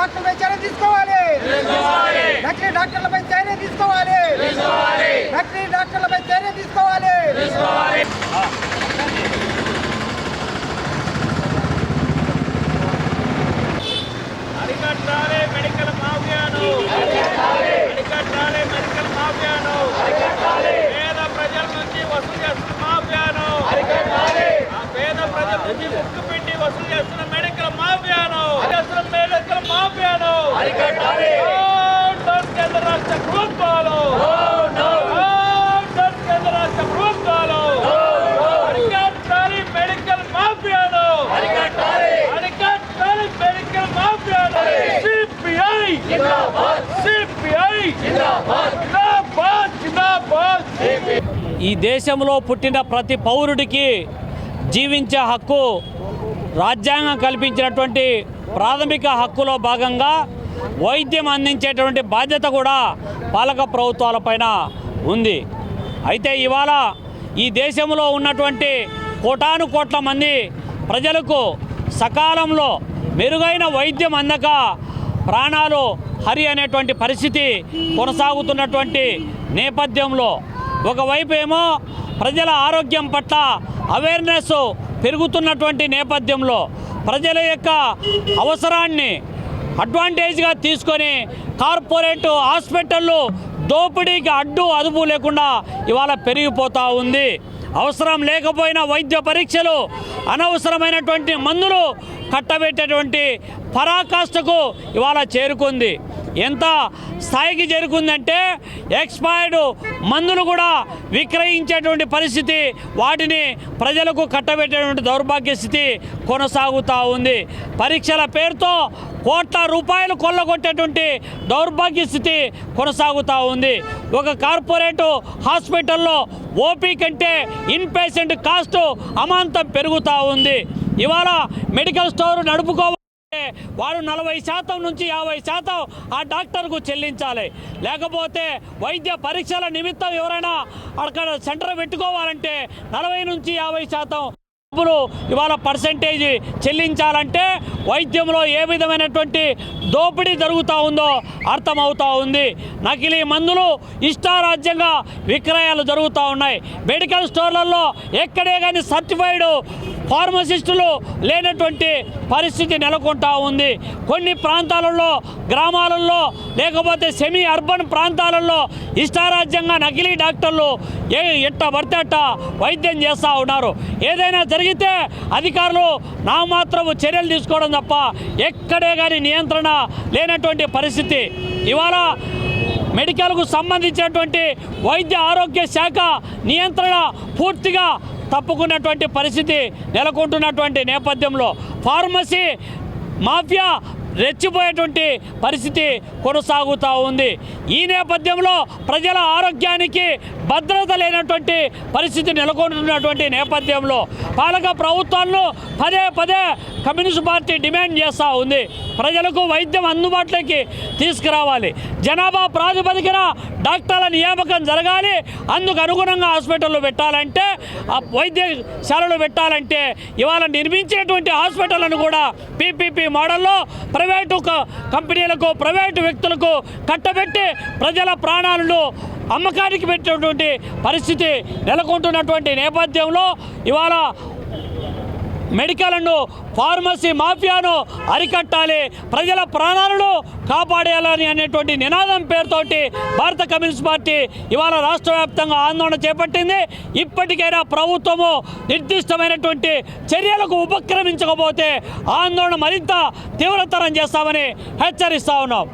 డాక్టర్లపై చర్య తీసుకోవాలి. నకిలీ డాక్టర్లపై చర్య తీసుకోవాలి. నకిలీ డాక్టర్లపై చర్య తీసుకోవాలి. అరికట్టాలి మెడికల్ మాఫియాను. అరికట్టాలి మెడికల్ మాఫియాను. పేద ప్రజల నుంచి వసూలు చేస్తున్న మాఫియాను. ఆ పేద ప్రజల నుంచి ముక్కు పిండి వసూలు చేస్తున్న మెడికల్ మాఫియాను. మెడికల్ మాఫియాను కేంద్ర రాష్ట్ర ప్రభుత్వాలు. కేంద్ర రాష్ట్ర ప్రభుత్వాలు అరికట్టాలి మెడికల్ మాఫియాను. అరికట్టాలి మెడికల్ మాఫియాను. సిపిఐ ఈ దేశంలో పుట్టిన ప్రతి పౌరుడికి జీవించే హక్కు రాజ్యాంగం కల్పించినటువంటి ప్రాథమిక హక్కులో భాగంగా వైద్యం అందించేటువంటి బాధ్యత కూడా పాలక ప్రభుత్వాలపైన ఉంది. అయితే ఇవాళ ఈ దేశంలో ఉన్నటువంటి కోటాను కోట్ల మంది ప్రజలకు సకాలంలో మెరుగైన వైద్యం అందక ప్రాణాలు హరి అనేటువంటి పరిస్థితి కొనసాగుతున్నటువంటి నేపథ్యంలో ఒకవైపు ఏమో ప్రజల ఆరోగ్యం పట్ల అవేర్నెస్ పెరుగుతున్నటువంటి నేపథ్యంలో ప్రజల యొక్క అవసరాన్ని అడ్వాంటేజ్గా తీసుకొని కార్పొరేట్ హాస్పిటళ్ళు దోపిడీకి అదుపు లేకుండా ఇవాళ పెరిగిపోతూ ఉంది. అవసరం లేకపోయిన వైద్య పరీక్షలు, అనవసరమైనటువంటి మందులు కట్టబెట్టేటువంటి పరాకాష్ఠకు ఇవాళ చేరుకుంది. ఎంత స్థాయికి చేరుకుందంటే ఎక్స్పైర్డ్ మందులు కూడా విక్రయించేటువంటి పరిస్థితి, వాటిని ప్రజలకు కట్టబెట్టేటువంటి దౌర్భాగ్య స్థితి కొనసాగుతూ ఉంది. పరీక్షల పేరుతో కోట్ల రూపాయలు కొల్లగొట్టేటువంటి దౌర్భాగ్య స్థితి కొనసాగుతూ ఉంది. ఒక కార్పొరేట్ హాస్పిటల్లో ఓపీ కంటే ఇన్ పేషెంట్ కాస్ట్ అమాంతం పెరుగుతూ ఉంది. ఇవాళ మెడికల్ స్టోర్ నడుపుకోవాలి, వారు 40% నుంచి 50% ఆ డాక్టర్కు చెల్లించాలి. లేకపోతే వైద్య పరీక్షల నిమిత్తం ఎవరైనా అక్కడ సెంటర్ పెట్టుకోవాలంటే 40 నుంచి 50% ఇవాళ పర్సెంటేజ్ చెల్లించాలంటే వైద్యంలో ఏ విధమైనటువంటి దోపిడీ జరుగుతూ ఉందో అర్థమవుతూ ఉంది. నకిలీ మందులు ఇష్టారాజ్యంగా విక్రయాలు జరుగుతూ ఉన్నాయి. మెడికల్ స్టోర్లలో ఎక్కడే కానీ సర్టిఫైడ్ ఫార్మసిస్టులు లేనటువంటి పరిస్థితి నెలకొంటూ ఉంది. కొన్ని ప్రాంతాలలో, గ్రామాలలో, లేకపోతే సెమీ అర్బన్ ప్రాంతాలలో ఇష్టారాజ్యంగా నకిలీ డాక్టర్లు ఎట్ట పడితే అట్ట వైద్యం చేస్తూ ఉన్నారు. ఏదైనా జరిగితే అధికారులు నామాత్రము చర్యలు తీసుకోవడం తప్ప ఎక్కడే కానీ నియంత్రణ లేనటువంటి పరిస్థితి. ఇవాళ మెడికల్కు సంబంధించినటువంటి వైద్య ఆరోగ్య శాఖ నియంత్రణ పూర్తిగా తప్పుకున్నటువంటి పరిస్థితి నెలకొంటున్నటువంటి నేపథ్యంలో ఫార్మసీ మాఫియా రెచ్చిపోయేటువంటి పరిస్థితి కొనసాగుతూ ఉంది. ఈ నేపథ్యంలో ప్రజల ఆరోగ్యానికి భద్రత లేనటువంటి పరిస్థితి నెలకొంటున్నటువంటి నేపథ్యంలో పాలక ప్రభుత్వాలను పదే కమ్యూనిస్ట్ పార్టీ డిమాండ్ చేస్తూ ఉంది. ప్రజలకు వైద్యం అందుబాటులోకి తీసుకురావాలి. జనాభా ప్రాతిపదికన డాక్టర్ల నియామకం జరగాలి. అందుకు అనుగుణంగా హాస్పిటళ్ళు పెట్టాలంటే, వైద్యశాలలు పెట్టాలంటే ఇవాళ నిర్మించేటువంటి హాస్పిటళ్లను కూడా పీపీపీ మోడల్లో ప్రైవేటు కంపెనీలకు, ప్రైవేటు వ్యక్తులకు కట్టబెట్టి ప్రజల ప్రాణాలను అమ్మకానికి పెట్టేటువంటి పరిస్థితి నెలకొంటున్నటువంటి నేపథ్యంలో ఇవాళ మెడికల్ అండ్ ఫార్మసీ మాఫియాను అరికట్టాలి, ప్రజల ప్రాణాలను కాపాడేయాలని అనేటువంటి నినాదం పేరుతోటి భారత కమ్యూనిస్ట్ పార్టీ ఇవాళ రాష్ట్ర వ్యాప్తంగా ఆందోళన చేపట్టింది. ఇప్పటికైనా ప్రభుత్వము నిర్దిష్టమైనటువంటి చర్యలకు ఉపక్రమించకపోతే ఆందోళన మరింత తీవ్రతరం చేస్తామని హెచ్చరిస్తా ఉన్నాం.